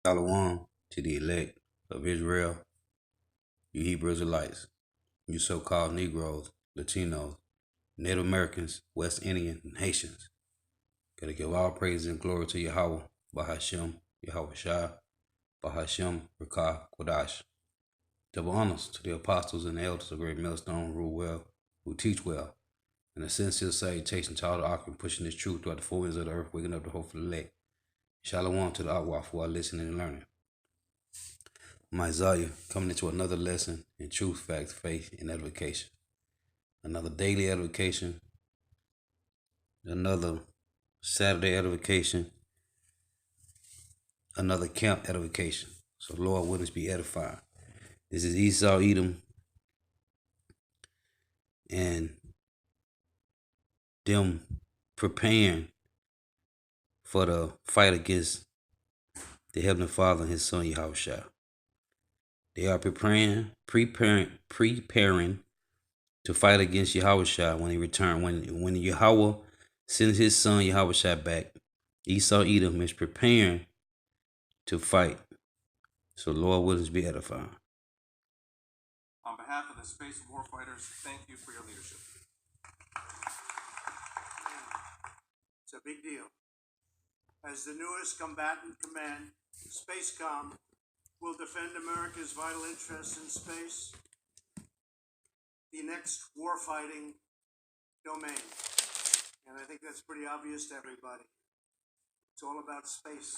Shalom to the elect of Israel, you Hebrew Israelites, you so-called Negroes, Latinos, Native Americans, West Indian, and Haitians. Gotta give all praise and glory to Yahweh, Bahashem, Yahweh Shai, Bahashem, Rakah, Kodash. Double honors to the apostles and the elders of Great Millstone who teach well, and a sincere salutation to all the occupants pushing this truth throughout the four winds of the earth, waking up the hope for the elect. Shalom to the Akwa who are listening and learning. I'm Isaiah, coming into another lesson in truth, facts, faith, and edification. Another daily edification, another Saturday edification, another camp edification. So Lord, let us be edified. This is Esau Edom and them preparing for the fight against the Heavenly Father and His Son Yahushua. They are preparing to fight against Yahushua when He returns. When Yahweh sends His Son Yahushua back, Esau Edom is preparing to fight. So Lord, let us be edified. On behalf of the Space Warfighters, thank you for your leadership. It's a big deal. As the newest combatant command, SpaceCom will defend America's vital interests in space, the next warfighting domain. And I think that's pretty obvious to everybody. It's all about space.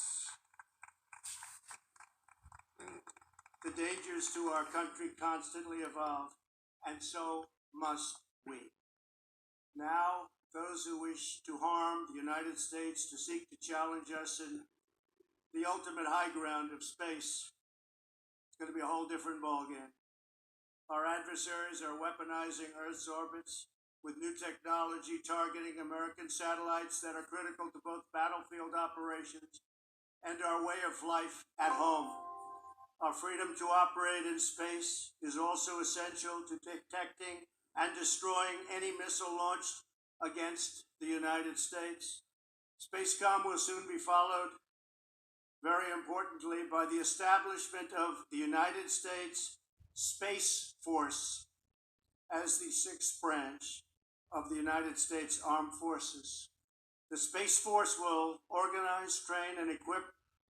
The dangers to our country constantly evolve, and so must we. Now, those who wish to harm the United States, to seek to challenge us in the ultimate high ground of space, it's going to be a whole different ballgame. Our adversaries are weaponizing Earth's orbits with new technology targeting American satellites that are critical to both battlefield operations and our way of life at home. Our freedom to operate in space is also essential to detecting and destroying any missile launched against the United States. SpaceCom will soon be followed, very importantly, by the establishment of the United States Space Force as the sixth branch of the United States Armed Forces. The Space Force will organize, train, and equip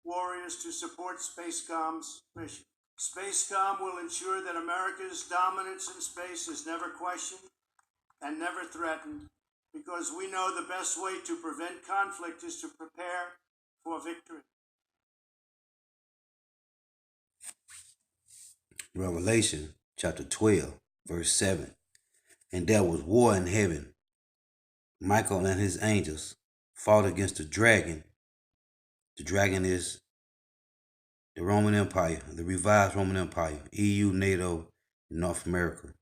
warriors to support SpaceCom's mission. SpaceCom will ensure that America's dominance in space is never questioned and never threatened, because we know the best way to prevent conflict is to prepare for victory. Revelation chapter 12, verse 7. And there was war in heaven. Michael and his angels fought against the dragon. The dragon is the Roman Empire, the revived Roman Empire, EU, NATO, and North America.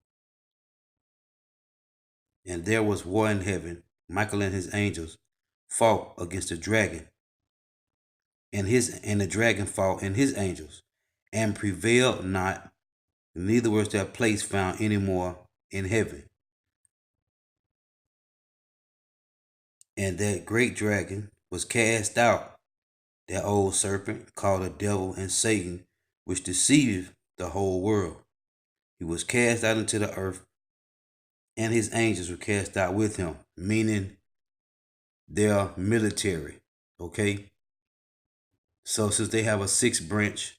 And there was war in heaven. Michael and his angels fought against the dragon, and the dragon fought and his angels, and prevailed not, neither was their place found any more in heaven. And that great dragon was cast out, that old serpent called the devil and Satan, which deceiveth the whole world. He was cast out into the earth, and his angels were cast out with him, meaning their military. Okay? So since they have a sixth branch,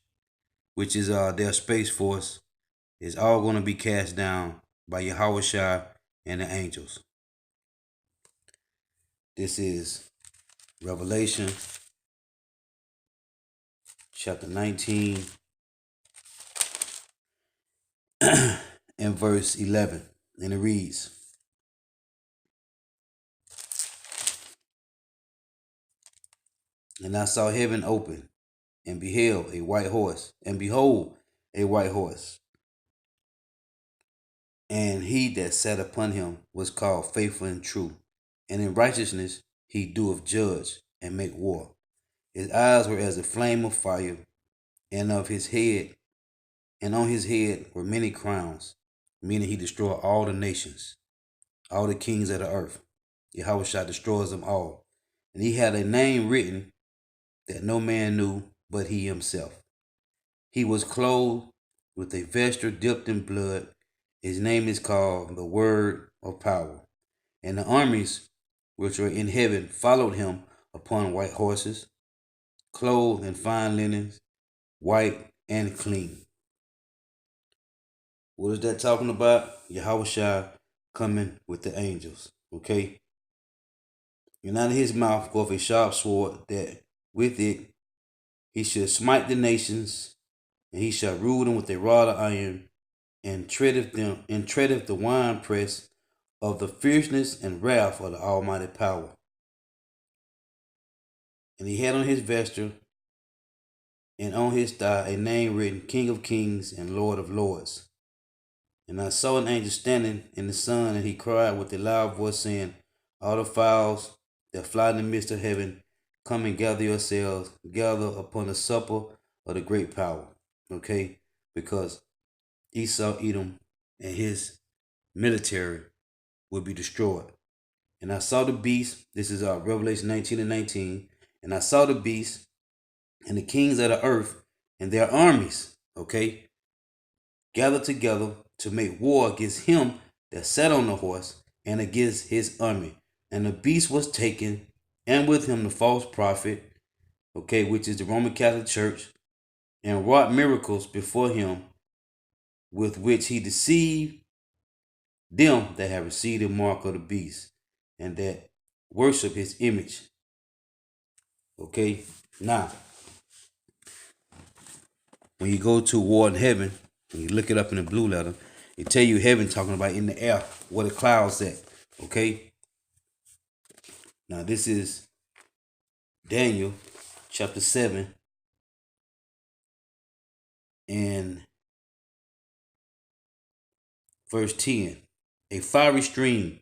which is their space force, it's all going to be cast down by Yahushua and the angels. This is Revelation chapter 19 and verse 11. And it reads, And I saw heaven open, and beheld a white horse, and behold, a white horse. And he that sat upon him was called Faithful and True, and in righteousness he doeth judge and make war. His eyes were as a flame of fire, and on his head were many crowns, meaning he destroyed all the nations, all the kings of the earth. Yahushua destroys them all. And he had a name written that no man knew but he himself. He was clothed with a vesture dipped in blood. His name is called the Word of Power. And the armies which were in heaven followed him upon white horses, clothed in fine linens, white and clean. What is that talking about? Yahushua coming with the angels. Okay? And out of his mouth goeth a sharp sword, that with it he should smite the nations, and he shall rule them with a rod of iron, and treadeth the winepress of the fierceness and wrath of the Almighty power. And he had on his vesture and on his thigh a name written, King of Kings and Lord of Lords. And I saw an angel standing in the sun, and he cried with a loud voice, saying, All the fowls that fly in the midst of heaven, come and gather yourselves, gather upon the supper of the great power. Okay? Because Esau, Edom, and his military will be destroyed. And I saw the beast, this is Revelation 19 and 19, and I saw the beast and the kings of the earth and their armies, okay, gathered together to make war against him that sat on the horse and against his army. And the beast was taken, and with him the false prophet, okay, which is the Roman Catholic Church, and wrought miracles before him, with which he deceived them that have received the mark of the beast and that worship his image. Okay, now, when you go to war in heaven, and you look it up in the blue letter, it tell you heaven talking about in the air, where the clouds at. Okay, now this is Daniel chapter 7 and verse 10. A fiery stream,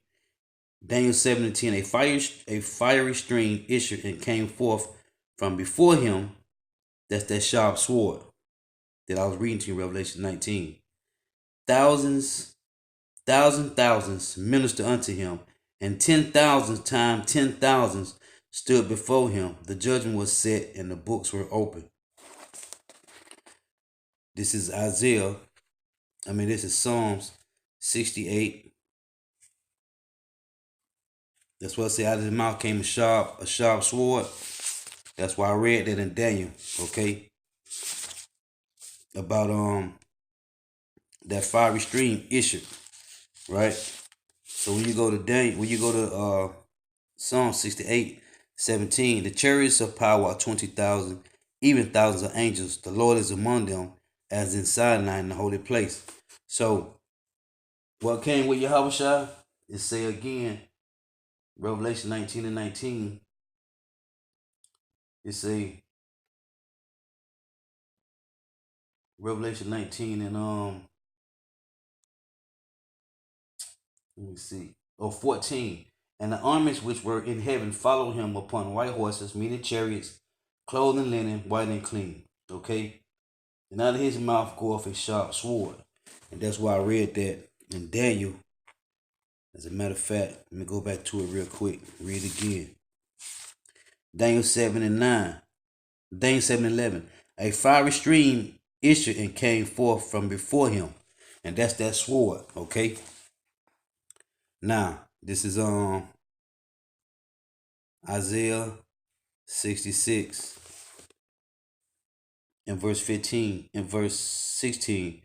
Daniel 7 and 10, a fiery stream issued and came forth from before him. That's that sharp sword that I was reading to you in Revelation 19. Thousands minister unto him, and 10,000 times 10,000 stood before him. The judgment was set, and the books were open. This is this is Psalms 68. That's what I say, out of his mouth came a sharp sword. That's why I read that in Daniel, okay? About that fiery stream issued, right? So when you go to Psalm 68:17, the chariots of power are 20,000, even thousands of angels. The Lord is among them, as in Sinai in the holy place. So what came with Yahushua is say again, Revelation 19 and 19. It say Revelation 19 and let me see. 14. And the armies which were in heaven followed him upon white horses, meaning chariots, clothed in linen, white and clean. Okay? And out of his mouth goeth a sharp sword. And that's why I read that in Daniel. As a matter of fact, let me go back to it real quick. Read it again. Daniel 7 and 9. Daniel 7 and 11. A fiery stream issued and came forth from before him. And that's that sword. Okay? Now, this is Isaiah 66 and verse 15 and verse 16.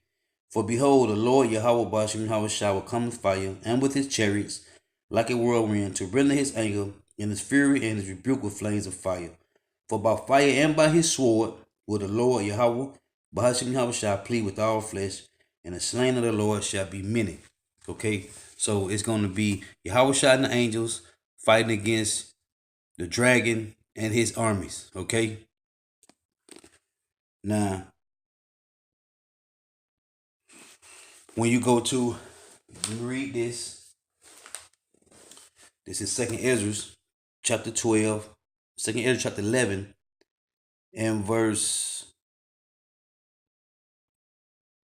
For behold, the Lord Yahweh Bashim Yahushua will come with fire and with his chariots like a whirlwind to render his anger and his fury and his rebuke with flames of fire. For by fire and by his sword will the Lord Yahweh Bashim Yahushua plead with all flesh, and the slain of the Lord shall be many. Okay, so it's going to be Yahushua and the angels fighting against the dragon and his armies. Okay, now when you go to read this is 2nd Ezra chapter 12, 2nd Ezra chapter 11 and verse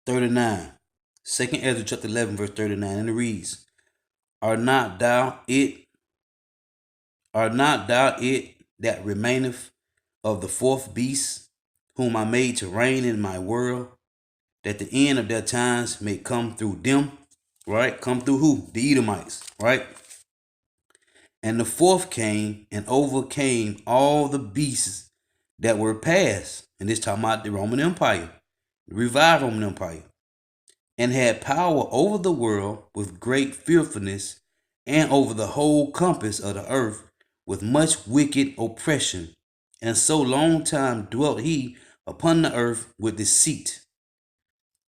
39. 2nd Ezra chapter 11 verse 39, and it reads, Are not thou it that remaineth of the fourth beast, whom I made to reign in my world, that the end of their times may come through them, right? Come through who? The Edomites, right? And the fourth came and overcame all the beasts that were past. And this talking about the Roman Empire, the revived Roman Empire, and had power over the world with great fearfulness, and over the whole compass of the earth with much wicked oppression. And so long time dwelt he upon the earth with deceit.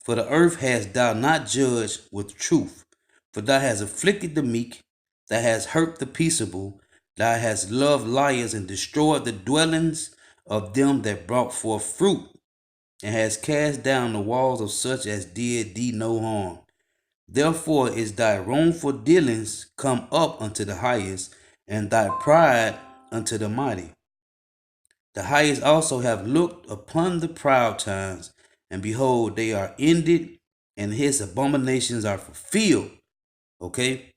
For the earth hast thou not judged with truth, for thou hast afflicted the meek, thou hast hurt the peaceable, thou hast loved liars and destroyed the dwellings of them that brought forth fruit, and hast cast down the walls of such as did thee no harm. Therefore is thy wrongful dealings come up unto the highest, and thy pride unto the mighty. The highest also have looked upon the proud times, and behold, they are ended, and his abominations are fulfilled. Okay?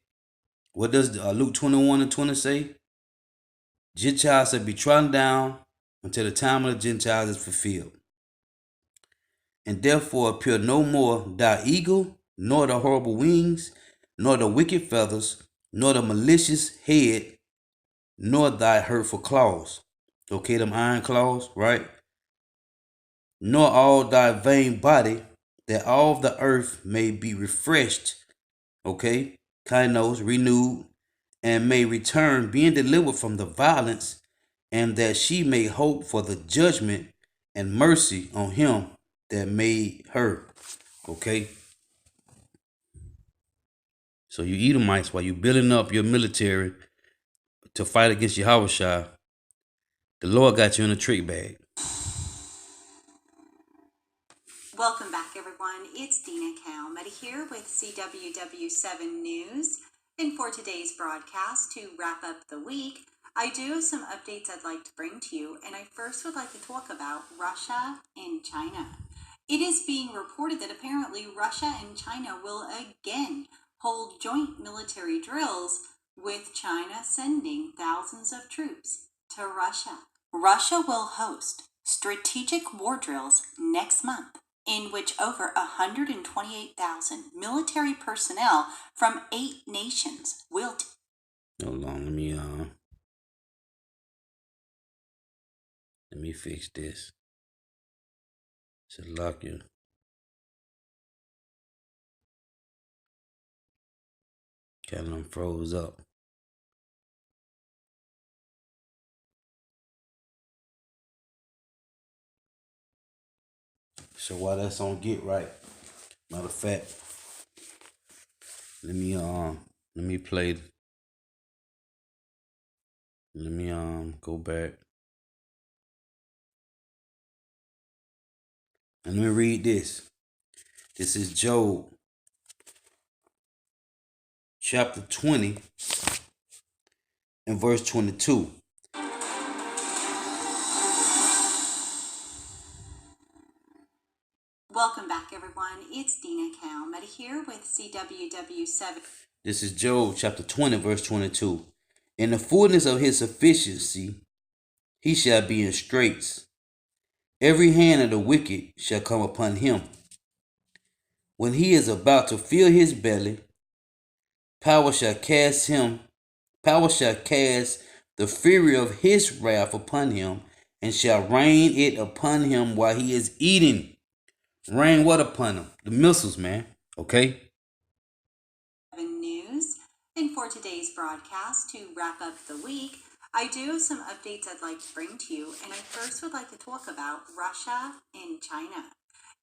What does Luke 21 and 20 say? Gentiles shall be trodden down until the time of the Gentiles is fulfilled. And therefore appear no more thy eagle, nor the horrible wings, nor the wicked feathers, nor the malicious head, nor thy hurtful claws. Okay, them iron claws, right? Nor all thy vain body, that all the earth may be refreshed, okay, kainos, renewed, and may return, being delivered from the violence, and that she may hope for the judgment and mercy on him that made her. Okay. So you Edomites, while you building up your military to fight against Yahushua, the Lord got you in a trick bag. Welcome back, everyone. It's Dina Calmette here with CWW7 News. And for today's broadcast, to wrap up the week, I do have some updates I'd like to bring to you. And I first would like to talk about Russia and China. It is being reported that apparently Russia and China will again hold joint military drills, with China sending thousands of troops to Russia. Russia will host strategic war drills next month, in which over 128,000 military personnel from 8 nations will Hold on, let me fix this. Should lock you. Kind of froze up. So while that's on get right, matter of fact, let me play. Let me go back. And let me read this. This is Job chapter 20 and verse 22. Welcome back, everyone. It's Dina Calmette here with CWW7. This is Job chapter 20, verse 22. In the fullness of his sufficiency, he shall be in straits. Every hand of the wicked shall come upon him. When he is about to fill his belly, power shall cast the fury of his wrath upon him, and shall rain it upon him while he is eating. Rain what upon him? The missiles, man. Okay? News. And for today's broadcast, to wrap up the week, I do have some updates I'd like to bring to you, and I first would like to talk about Russia and China.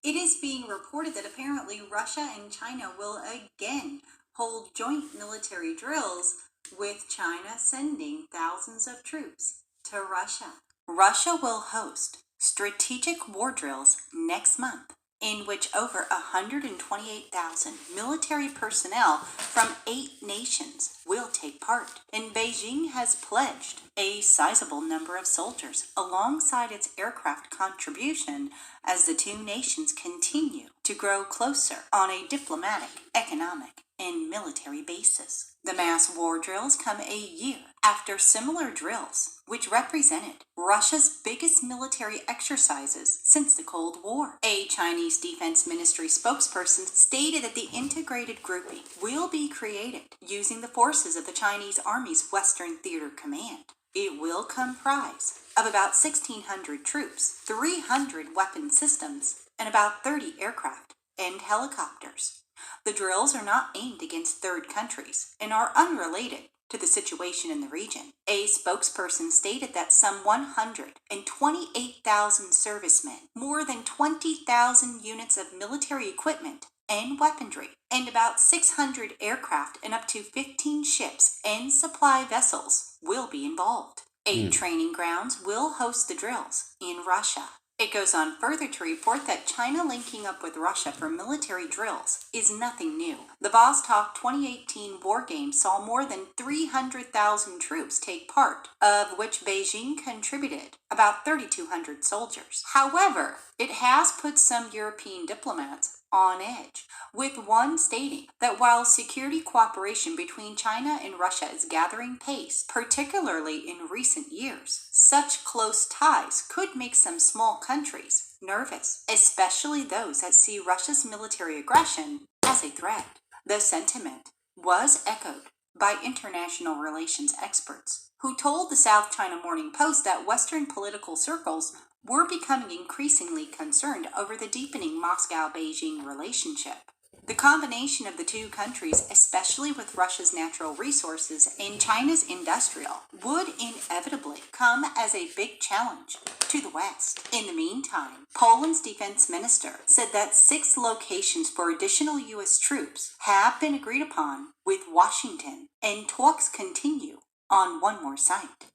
It is being reported that apparently Russia and China will again hold joint military drills, with China sending thousands of troops to Russia. Russia will host strategic war drills next month, in which over 128,000 military personnel from 8 nations will take part. And Beijing has pledged a sizable number of soldiers alongside its aircraft contribution as the two nations continue to grow closer on a diplomatic, economic, and military basis. The mass war drills come a year after similar drills, which represented Russia's biggest military exercises since the Cold War. A Chinese Defense Ministry spokesperson stated that the integrated grouping will be created using the forces of the Chinese Army's Western Theater Command. It will comprise of about 1,600 troops, 300 weapon systems, and about 30 aircraft and helicopters. The drills are not aimed against third countries and are unrelated to the situation in the region. A spokesperson stated that some 128,000 servicemen, more than 20,000 units of military equipment and weaponry, and about 600 aircraft and up to 15 ships and supply vessels will be involved. 8 training grounds will host the drills in Russia. It goes on further to report that China linking up with Russia for military drills is nothing new. The Vostok 2018 war games saw more than 300,000 troops take part, of which Beijing contributed about 3,200 soldiers. However, it has put some European diplomats on edge, with one stating that while security cooperation between China and Russia is gathering pace, particularly in recent years, such close ties could make some small countries nervous, especially those that see Russia's military aggression as a threat. The sentiment was echoed by international relations experts, who told the South China Morning Post that Western political circles were becoming increasingly concerned over the deepening Moscow-Beijing relationship. The combination of the two countries, especially with Russia's natural resources and China's industrial, would inevitably come as a big challenge to the West. In the meantime, Poland's defense minister said that 6 locations for additional U.S. troops have been agreed upon with Washington, and talks continue on one more site.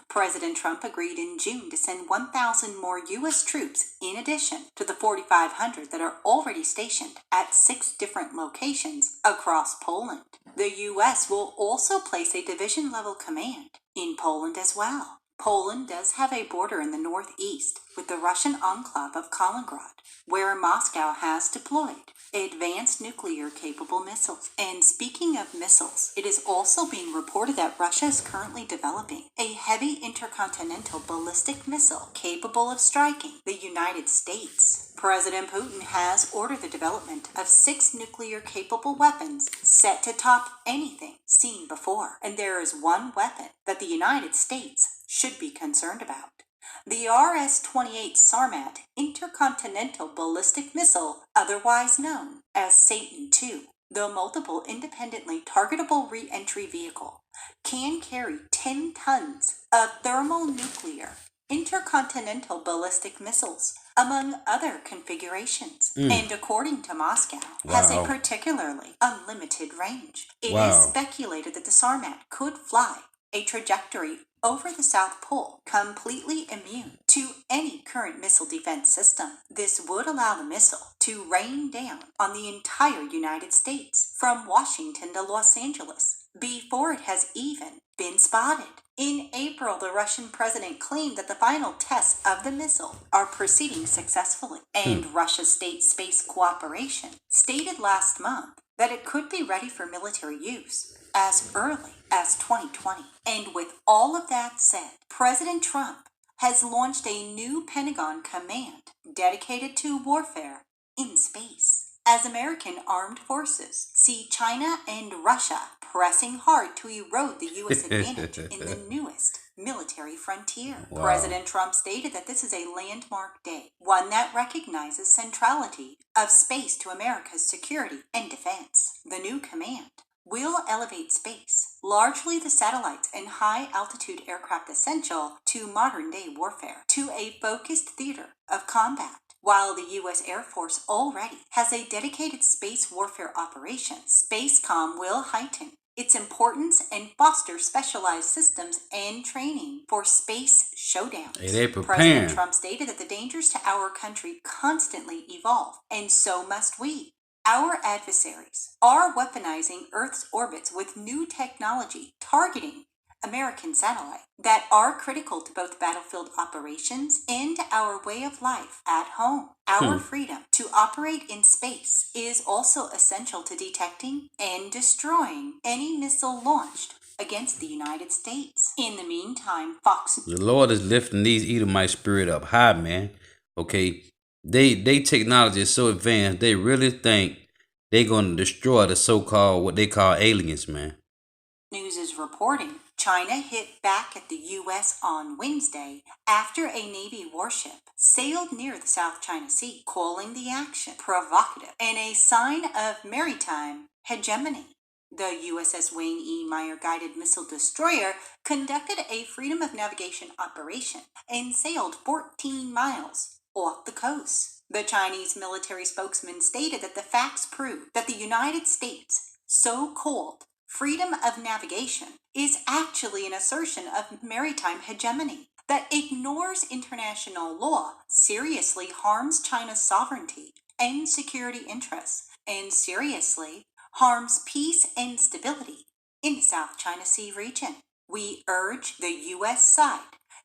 President Trump agreed in June to send 1,000 more U.S. troops in addition to the 4,500 that are already stationed at 6 different locations across Poland. The U.S. will also place a division-level command in Poland as well. Poland does have a border in the northeast with the Russian enclave of Kaliningrad, where Moscow has deployed advanced nuclear-capable missiles. And speaking of missiles, it is also being reported that Russia is currently developing a heavy intercontinental ballistic missile capable of striking the United States. President Putin has ordered the development of 6 nuclear-capable weapons set to top anything seen before, and there is one weapon that the United States should be concerned about. The RS-28 Sarmat intercontinental ballistic missile, otherwise known as Satan II, the multiple independently targetable re-entry vehicle, can carry 10 tons of thermonuclear intercontinental ballistic missiles, among other configurations, and according to Moscow, has a particularly unlimited range. It is speculated that the Sarmat could fly a trajectory over the South Pole, completely immune to any current missile defense system. This would allow the missile to rain down on the entire United States, from Washington to Los Angeles, before it has even been spotted. In April, the Russian president claimed that the final tests of the missile are proceeding successfully, and Russia's State Space Cooperation stated last month that it could be ready for military use as early as 2020. And with all of that said, President Trump has launched a new Pentagon command dedicated to warfare in space, as American armed forces see China and Russia pressing hard to erode the U.S. advantage in the newest military frontier. President Trump stated that this is a landmark day, one that recognizes centrality of space to America's security and defense. The new command will elevate space, largely the satellites and high-altitude aircraft essential to modern-day warfare, to a focused theater of combat. While the U.S. Air Force already has a dedicated space warfare operation, SpaceCom will heighten its importance and foster specialized systems and training for space showdowns. Hey, they preparing. President Trump stated that the dangers to our country constantly evolve, and so must we. Our adversaries are weaponizing Earth's orbits with new technology targeting American satellite, that are critical to both battlefield operations and our way of life at home. Our freedom to operate in space is also essential to detecting and destroying any missile launched against the United States. In the meantime, Fox... The Lord is lifting these Edomite spirit up high, man. Okay, they technology is so advanced, they really think they're going to destroy the so-called, what they call aliens, man. News is reporting China hit back at the U.S. on Wednesday after a Navy warship sailed near the South China Sea, calling the action provocative and a sign of maritime hegemony. The USS Wayne E. Meyer guided missile destroyer conducted a freedom of navigation operation and sailed 14 miles off the coast. The Chinese military spokesman stated that the facts prove that the United States' so-called freedom of navigation is actually an assertion of maritime hegemony that ignores international law, seriously harms China's sovereignty and security interests, and seriously harms peace and stability in the South China Sea region. We urge the U.S. side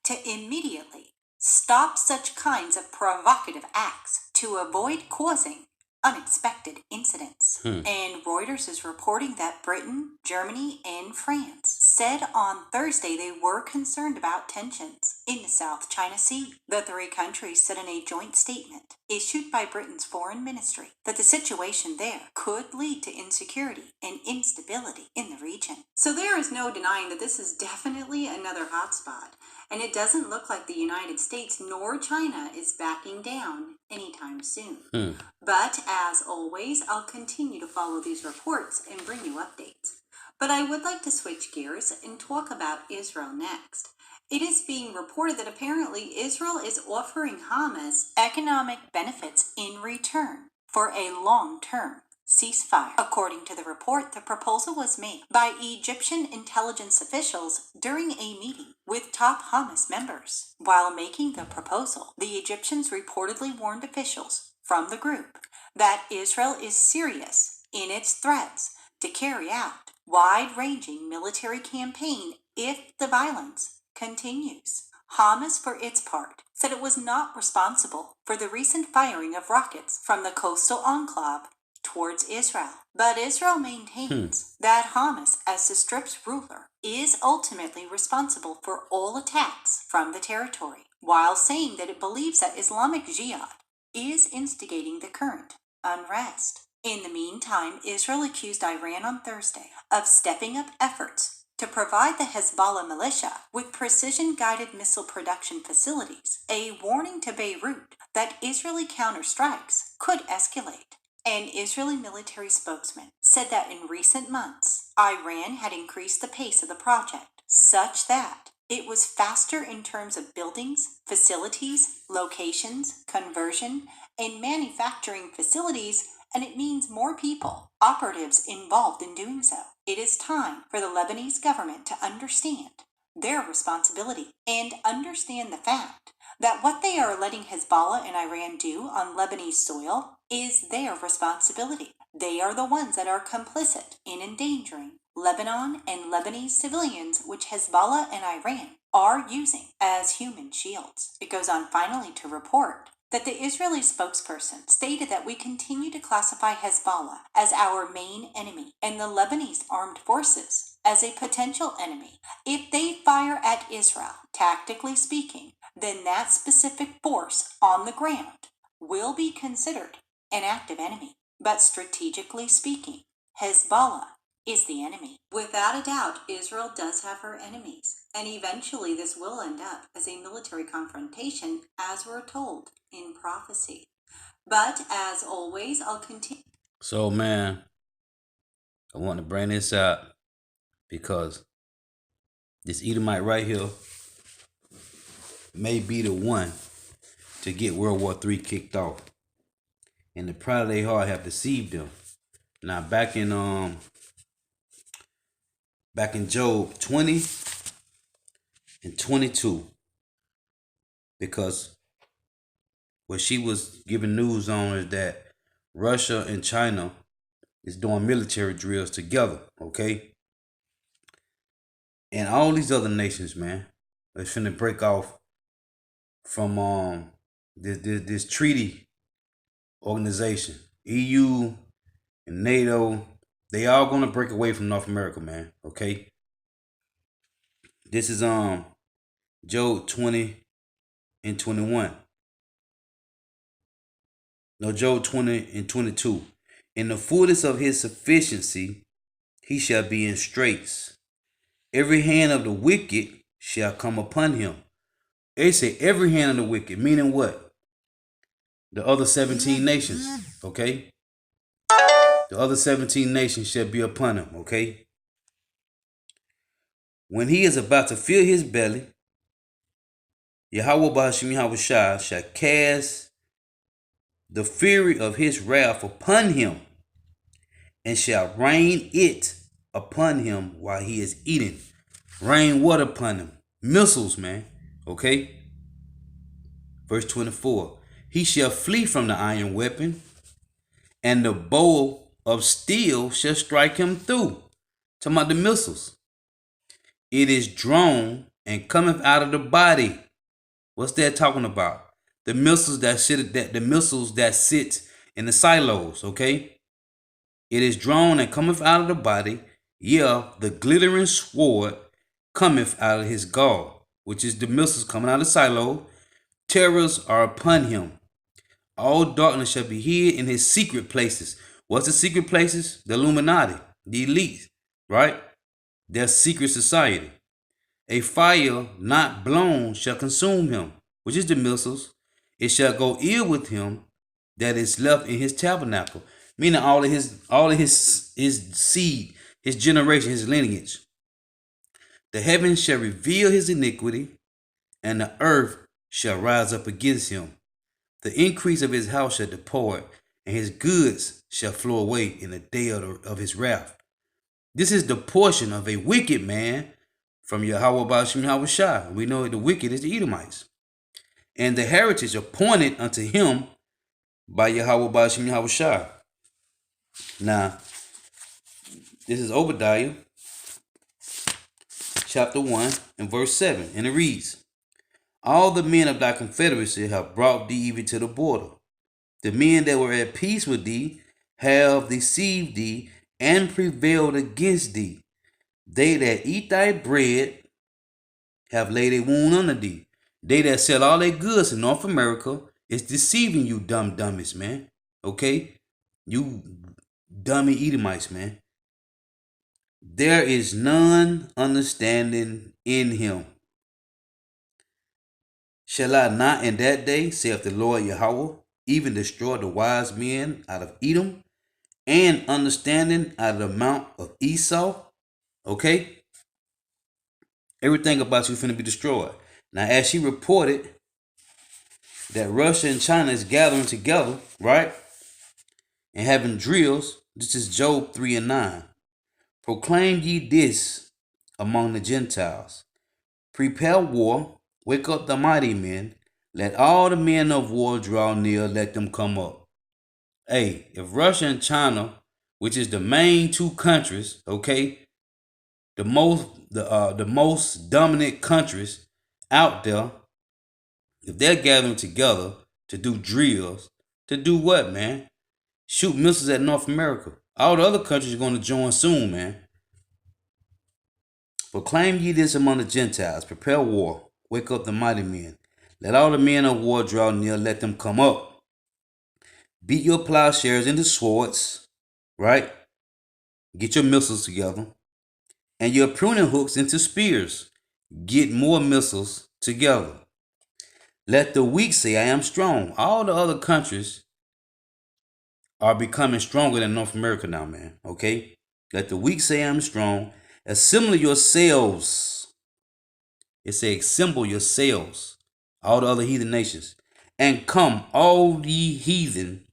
to immediately stop such kinds of provocative acts to avoid causing unexpected incidents. And Reuters is reporting that Britain, Germany, and France said on Thursday they were concerned about tensions in the South China Sea. The three countries said in a joint statement issued by Britain's foreign ministry that the situation there could lead to insecurity and instability in the region. So there is no denying that this is definitely another hotspot, and it doesn't look like the United States nor China is backing down anytime soon. But as always, I'll continue to follow these reports and bring you updates. But I would like to switch gears and talk about Israel next. It is being reported that apparently Israel is offering Hamas economic benefits in return for a long-term ceasefire. According to the report, the proposal was made by Egyptian intelligence officials during a meeting with top Hamas members. While making the proposal, the Egyptians reportedly warned officials from the group that Israel is serious in its threats to carry out wide-ranging military campaign if the violence continues. Hamas, for its part, said it was not responsible for the recent firing of rockets from the coastal enclave towards Israel. But Israel maintains that Hamas, as the Strip's ruler, is ultimately responsible for all attacks from the territory, while saying that it believes that Islamic Jihad is instigating the current unrest. In the meantime, Israel accused Iran on Thursday of stepping up efforts to provide the Hezbollah militia with precision-guided missile production facilities, a warning to Beirut that Israeli counterstrikes could escalate. An Israeli military spokesman said that in recent months, Iran had increased the pace of the project, such that it was faster in terms of buildings, facilities, locations, conversion, and manufacturing facilities, and it means more people, operatives involved in doing so. It is time for the Lebanese government to understand their responsibility and understand the fact that what they are letting Hezbollah and Iran do on Lebanese soil is their responsibility. They are the ones that are complicit in endangering Lebanon and Lebanese civilians, which Hezbollah and Iran are using as human shields. It goes on finally to report that the Israeli spokesperson stated that we continue to classify Hezbollah as our main enemy and the Lebanese armed forces as a potential enemy. If they fire at Israel, tactically speaking, then that specific force on the ground will be considered an active enemy. But strategically speaking, Hezbollah is the enemy. Without a doubt, Israel does have her enemies, and eventually this will end up as a military confrontation, as we're told in prophecy. But as always, I'll continue. So, man, I want to bring this out because this Edomite right here may be the one to get World War III kicked off. And the pride of their heart have deceived them. Now, back in Job 20 and 22, because what she was giving news on is that Russia and China is doing military drills together, okay? and all these other nations, man, that's finna break off from this treaty organization. EU and NATO, they all gonna break away from North America, man. Okay. This is Job 20 and 21. No, Job 20 and 22. In the fullness of his sufficiency, he shall be in straits. Every hand of the wicked shall come upon him. They say every hand of the wicked, meaning what? The other 17 nations, okay? The other 17 nations shall be upon him, okay? When he is about to fill his belly, Yahweh Ba'ashim Yahweh shall cast the fury of his wrath upon him, and shall rain it upon him while he is eating. Rain what upon him? Missiles, man. Okay? Verse 24. He shall flee from the iron weapon, and the bow of steel shall strike him through. Talking about the missiles. It is drawn and cometh out of the body. What's that talking about? The missiles that sit in the silos, okay? It is drawn and cometh out of the body. Yeah, the glittering sword cometh out of his gall, which is the missiles coming out of the silo. Terrors are upon him. All darkness shall be hid in his secret places. What's the secret places? The Illuminati, the elite, right? Their secret society. A fire not blown shall consume him, which is the missiles. It shall go ill with him that is left in his tabernacle. Meaning all of his seed, his generation, his lineage. The heavens shall reveal his iniquity, and the earth shall rise up against him. The increase of his house shall depart, and his goods shall flow away in the day of his wrath. This is the portion of a wicked man from Yahweh Ba'ashim Yahweh Shai. We know the wicked is the Edomites. And the heritage appointed unto him by Yahweh Ba'ashim Yahweh Shai. Now, this is Obadiah, chapter 1 and verse 7. And it reads, all the men of thy confederacy have brought thee even to the border. The men that were at peace with thee have deceived thee and prevailed against thee. They that eat thy bread have laid a wound under thee. They that sell all their goods in North America is deceiving you, dummies, man. Okay? You dummy Edomites, man. There is none understanding in him. Shall I not in that day, saith the Lord Yahweh, even destroy the wise men out of Edom, and understanding out of the mount of Esau? Okay? Everything about you is finna be destroyed. Now, as she reported that Russia and China is gathering together, right? And having drills, this is Job 3 and 9. Proclaim ye this among the Gentiles. Prepare war, wake up the mighty men. Let all the men of war draw near, let them come up. Hey, if Russia and China, which is the main two countries, okay, the most dominant countries out there, if they're gathering together to do drills, to do what, man? Shoot missiles at North America. All the other countries are going to join soon, man. Proclaim ye this among the Gentiles. Prepare war. Wake up the mighty men. Let all the men of war draw near. Let them come up. Beat your plowshares into swords. Right? Get your missiles together. And your pruning hooks into spears. Get more missiles together. Let the weak say, I am strong. All the other countries are becoming stronger than North America now, man. Okay? Let the weak say, I am strong. Assemble yourselves. It says, assemble yourselves. All the other heathen nations. And come, all ye heathen,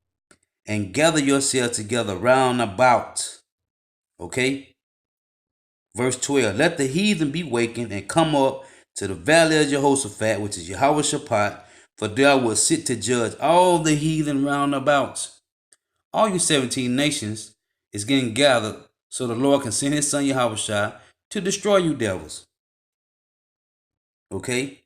and gather yourselves together round about. Okay? Verse 12. Let the heathen be wakened and come up to the valley of Jehoshaphat, which is Yahweh Shaphat, for there will sit to judge all the heathen round about. All you 17 nations is getting gathered so the Lord can send his son Yahushua to destroy you devils. Okay?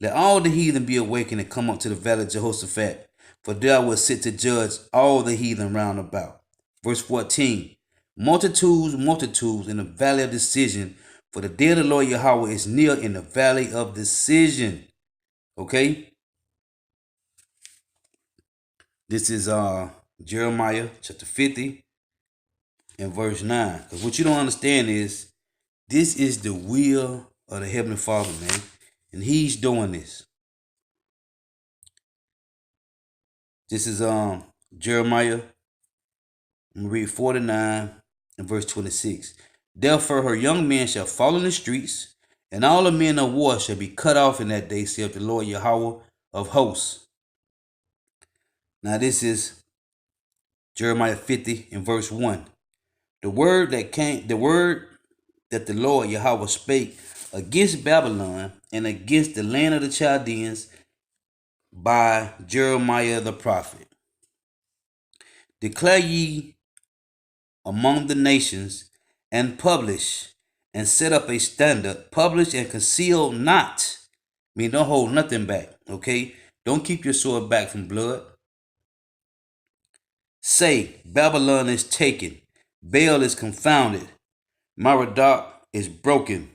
Let all the heathen be awakened and come up to the valley of Jehoshaphat, for there I will sit to judge all the heathen round about. Verse 14. Multitudes, multitudes in the valley of decision, for the day of the Lord Yahweh is near in the valley of decision. Okay? This is Jeremiah chapter 50 and verse 9. Because what you don't understand is this is the will of the Heavenly Father, man. And he's doing this. This is Jeremiah. I'm going to read 49 and verse 26. Therefore her young men shall fall in the streets, and all the men of war shall be cut off in that day, saith the Lord Yahweh of hosts. Now this is Jeremiah 50 and verse 1. The word that the Lord Yahweh spake against Babylon and against the land of the Chaldeans by Jeremiah the prophet. Declare ye among the nations, and publish, and set up a standard, publish and conceal not. I mean, don't hold nothing back, okay? Don't keep your sword back from blood. Say, Babylon is taken, Baal is confounded, Merodach is broken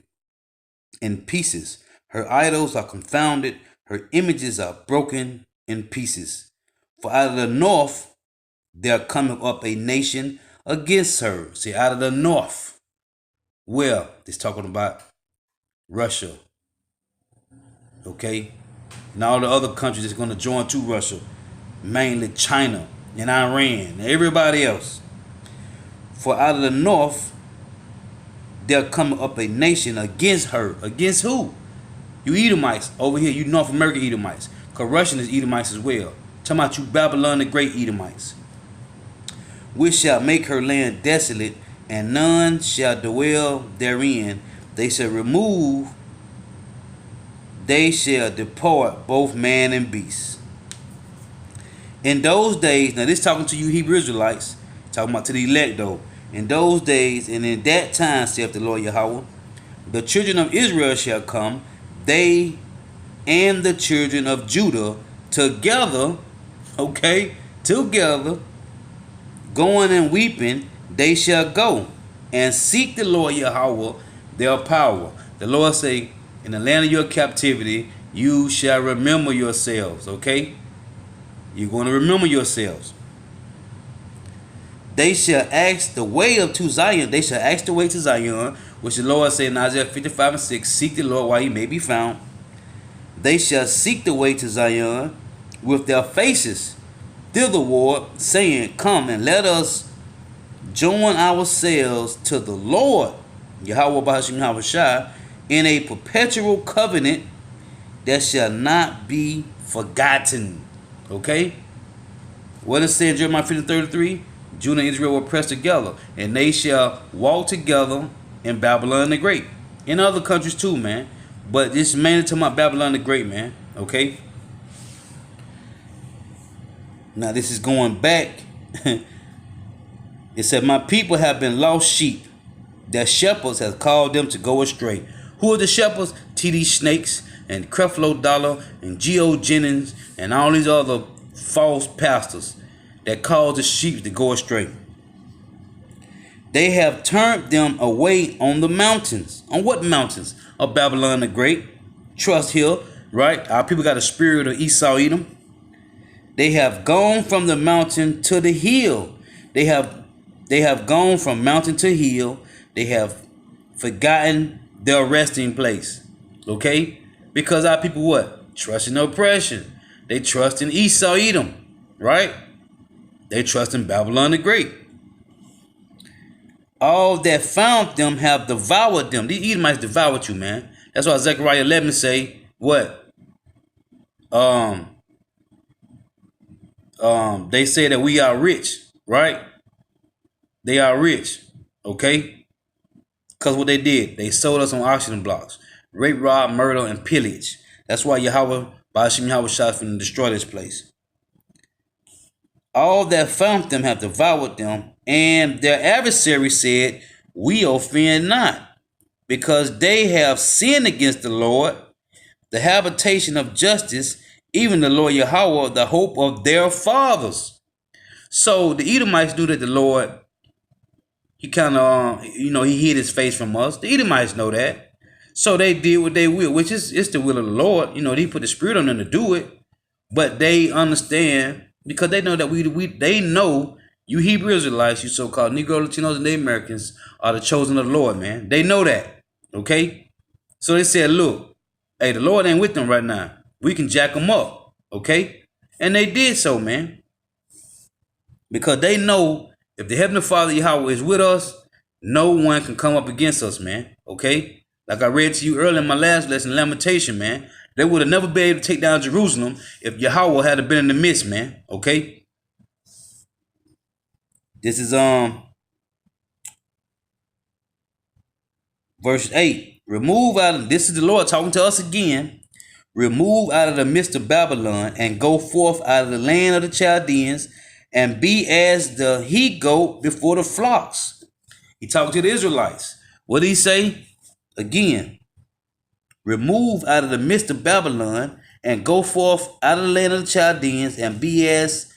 in pieces. Her idols are confounded, her images are broken in pieces. For out of the north there cometh up a nation against her. See, out of the north. Well, it's talking about Russia. Okay? And all the other countries that's going to join to Russia. Mainly China and Iran and everybody else. For out of the north there cometh up a nation against her. Against who? You Edomites. Over here, you North American Edomites. Because Russian is Edomites as well. Talking about you Babylon the great Edomites. Which shall make her land desolate, and none shall dwell therein. They shall depart both man and beast. In those days, now this talking to you Hebrew Israelites, talking about to the elect though. In those days and in that time, saith the Lord Yahweh, the children of Israel shall come, they and the children of Judah together, okay, together, going and weeping, they shall go and seek the Lord Yahweh their power. The Lord say, in the land of your captivity, you shall remember yourselves, okay? You're going to remember yourselves. They shall ask the way to Zion. They shall ask the way to Zion, which the Lord said in Isaiah 55 and 6, seek the Lord while he may be found. They shall seek the way to Zion with their faces thitherward, saying, come and let us join ourselves to the Lord, Yahweh Bahashim Havashai, in a perpetual covenant that shall not be forgotten. Okay? What it said in Jeremiah 50:33? Judah and Israel were pressed together, and they shall walk together in Babylon the Great. In other countries too, man. But this is mainly talking about Babylon the Great, man. Okay? Now this is going back. It said, my people have been lost sheep. Their shepherds have called them to go astray. Who are the shepherds? T.D. Snakes and Creflo Dollar and Geo Jennings and all these other false pastors that cause the sheep to go astray. They have turned them away on the mountains. On what mountains? Of Babylon the Great. Trust Hill, right? Our people got a spirit of Esau Edom. They have gone from the mountain to the hill. They have gone from mountain to hill. They have forgotten their resting place. Okay? Because our people what? Trust in oppression. They trust in Esau Edom. Right? They trust in Babylon the Great. All that found them have devoured them. These Edomites devoured you, man. That's why Zechariah 11 say, what? They say that we are rich, right? They are rich, okay? Because what they did, they sold us on auction blocks. Rape, rob, murder, and pillage. That's why Yahweh, Ba'ashim Yahweh shot finna destroy this place. All that found them have devoured them, and their adversary said, we offend not. because they have sinned against the Lord, the habitation of justice, even the Lord Yahweh, the hope of their fathers. So the Edomites knew that the Lord, he kind of, he hid his face from us. The Edomites know that. So they did what they will, which is it's the will of the Lord. He put the spirit on them to do it. But they understand, because they know that they know you Hebrew Israelites, you so-called Negro, Latinos, and Native Americans are the chosen of the Lord, man. They know that. Okay? So they said, look, hey, the Lord ain't with them right now. We can jack them up. Okay? And they did so, man. Because they know if the Heavenly Father Yahweh is with us, no one can come up against us, man. Okay? Like I read to you earlier in my last lesson, Lamentation, man. They would have never been able to take down Jerusalem if Yahweh had been in the midst, man. Okay? This is verse 8. This is the Lord talking to us again. Remove out of the midst of Babylon and go forth out of the land of the Chaldeans and be as the he-goat before the flocks. He talked to the Israelites. What did he say? Again, remove out of the midst of Babylon and go forth out of the land of the Chaldeans and be as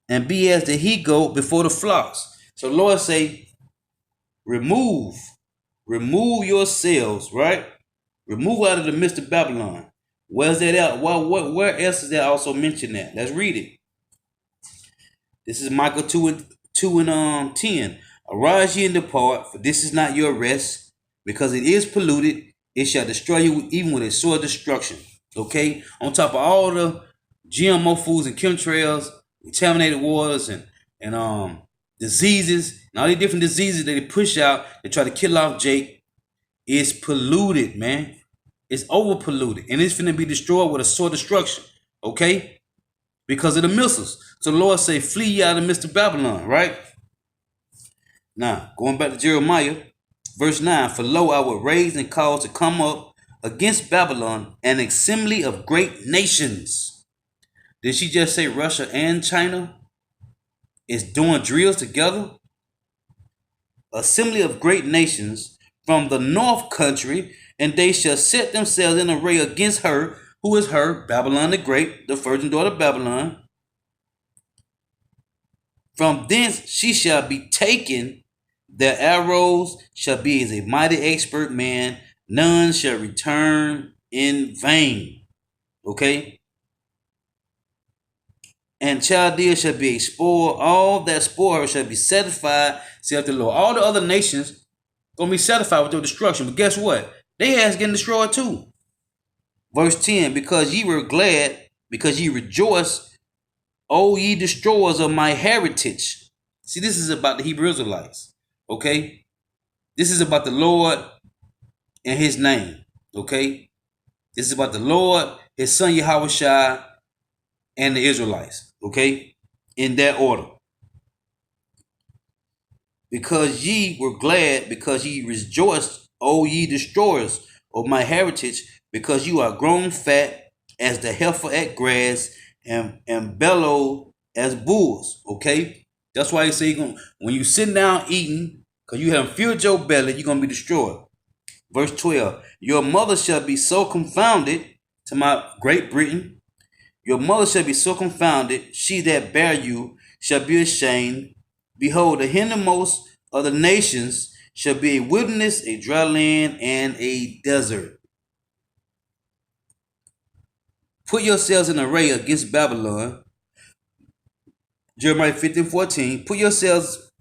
the he-goat before the flocks. So the Lord say, remove yourselves, right? Remove out of the midst of Babylon. Where's that at? Where else is that also mentioned that? Let's read it. This is Micah 2 and 10. Arise ye and depart, for this is not your rest, because it is polluted. It shall destroy you even with a sore destruction. Okay? On top of all the GMO foods and chemtrails, contaminated waters and diseases, and all the different diseases that they push out to try to kill off Jake, is polluted, man. It's over polluted. And it's finna be destroyed with a sore destruction. Okay? Because of the missiles. So the Lord say, flee ye out of the midst of Babylon, right? Now, going back to Jeremiah, verse 9, for lo, I will raise and cause to come up against Babylon an assembly of great nations. Did she just say Russia and China is doing drills together? Assembly of great nations from the north country, and they shall set themselves in array against her. Who is her? Babylon the Great, the virgin daughter of Babylon. From thence she shall be taken. Their arrows shall be as a mighty expert man. None shall return in vain. Okay? And Chaldea shall be a spoil. All that spoil her shall be satisfied, saith the Lord. All the other nations going to be satisfied with their destruction. But guess what? They ass getting destroyed too. Verse 10, because ye were glad, because ye rejoice, O ye destroyers of my heritage. See, this is about the Hebrew Israelites. Okay? This is about the Lord and his name. Okay? This is about the Lord, his son Yahushua, and the Israelites. Okay? In that order. Because ye were glad, because ye rejoiced, O ye destroyers of my heritage, because you are grown fat as the heifer at grass and bellow as bulls. Okay? That's why he say when you sit down eating, because you haven't filled your belly, you're going to be destroyed. Verse 12, your mother shall be so confounded, to my Great Britain, your mother shall be so confounded, she that bare you shall be ashamed. Behold, the hindermost of the nations shall be a wilderness, a dry land, and a desert. Put yourselves in array against Babylon. Jeremiah 15:14. Put yourselves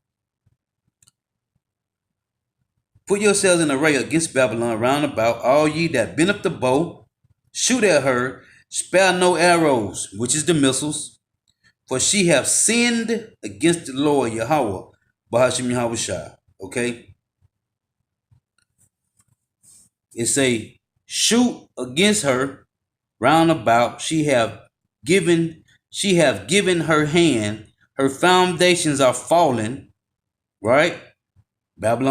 in array against Babylon round about, all ye that bend up the bow, shoot at her, spare no arrows, which is the missiles, for she have sinned against the Lord Yahweh, Bahashim Yahushua. Okay? It say, shoot against her round about, she have given her hand, her foundations are fallen, right? Babylon